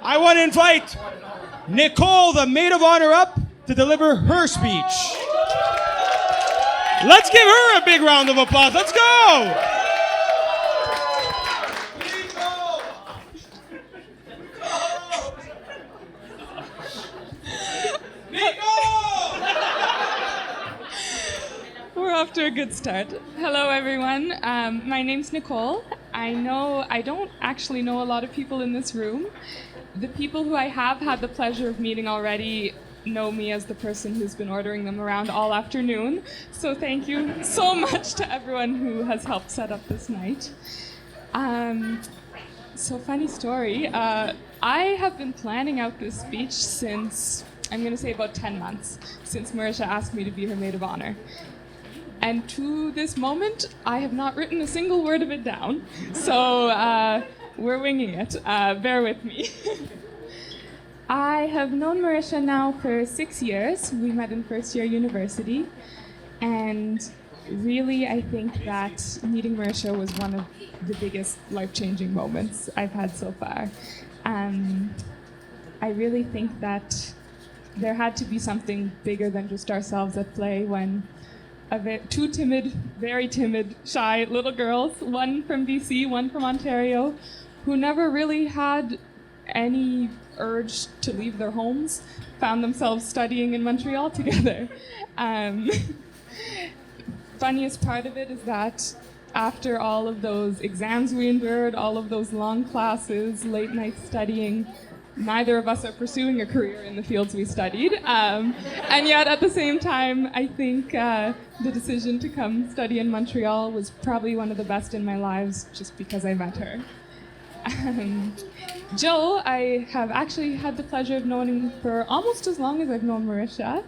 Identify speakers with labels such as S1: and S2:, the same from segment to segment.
S1: I want to invite Nicole, the maid of honor, up to deliver her speech. Let's give her a big round of applause. Let's go!
S2: We're off to a good start. Hello, everyone. My name's Nicole. I don't actually know a lot of people in this room. The people who I have had the pleasure of meeting already know me as the person who's been ordering them around all afternoon. So thank you so much to everyone who has helped set up this night. So funny story. I have been planning out this speech since, I'm going to say about 10 months, since Marisha asked me to be her maid of honor. And to this moment, I have not written a single word of it down. So we're winging it. Bear with me. I have known Marisha now for 6 years. We met in first year university. And really, I think that meeting Marisha was one of the biggest life-changing moments I've had so far. I really think that there had to be something bigger than just ourselves at play when two timid, very timid, shy little girls, one from BC, one from Ontario, who never really had any urge to leave their homes, found themselves studying in Montreal together. Funniest part of it is that after all of those exams we endured, all of those long classes, late night studying, neither of us are pursuing a career in the fields we studied. And yet at the same time, I think the decision to come study in Montreal was probably one of the best in my lives just because I met her. Jo, I have actually had the pleasure of knowing for almost as long as I've known Marisha.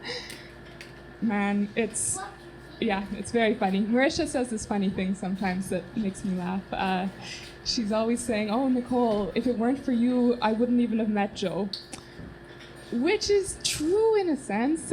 S2: Man, it's very funny. Marisha says this funny thing sometimes that makes me laugh. She's always saying, "Oh, Nicole, if it weren't for you, I wouldn't even have met Jo." Which is true in a sense.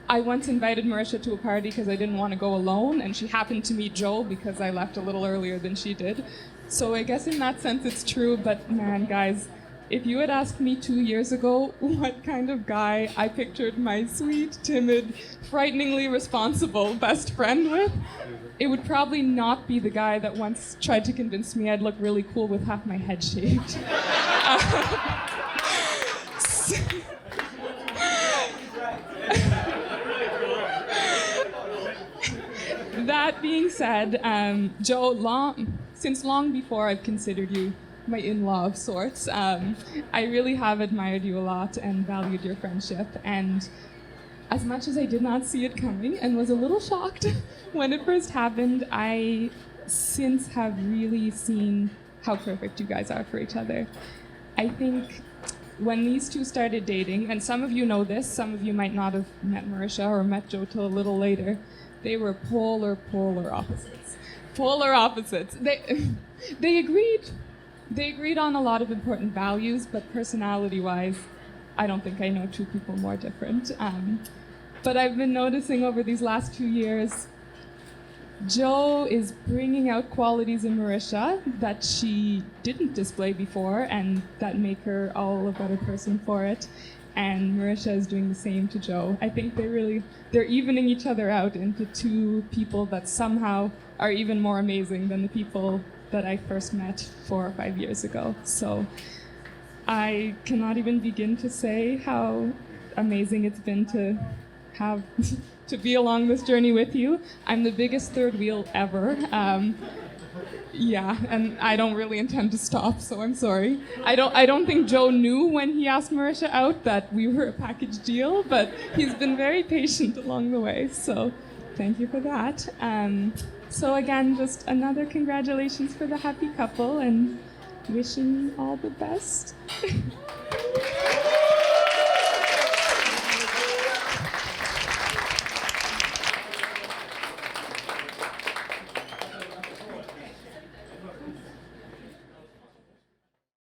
S2: I once invited Marisha to a party because I didn't want to go alone, and she happened to meet Jo because I left a little earlier than she did. So I guess in that sense it's true, but man, guys, if you had asked me 2 years ago what kind of guy I pictured my sweet, timid, frighteningly responsible best friend with, it would probably not be the guy that once tried to convince me I'd look really cool with half my head shaved. That being said, Jo, since long before I've considered you my in-law of sorts, I really have admired you a lot and valued your friendship. And as much as I did not see it coming and was a little shocked when it first happened, I since have really seen how perfect you guys are for each other. I think when these two started dating, and some of you know this, some of you might not have met Marisha or met Jo till a little later, they were polar opposites. Polar opposites. They agreed on a lot of important values, but personality-wise, I don't think I know two people more different. But I've been noticing over these last 2 years, Jo is bringing out qualities in Marisha that she didn't display before and that make her all a better person for it. And Marisha is doing the same to Jo. I think they're evening each other out into two people that somehow are even more amazing than the people that I first met 4 or 5 years ago. So I cannot even begin to say how amazing it's been to have to be along this journey with you. I'm the biggest third wheel ever. And I don't really intend to stop, so I'm sorry. I don't think Jo knew when he asked Marisha out that we were a package deal, but he's been very patient along the way, so thank you for that. So again, just another congratulations for the happy couple and wishing you all the best.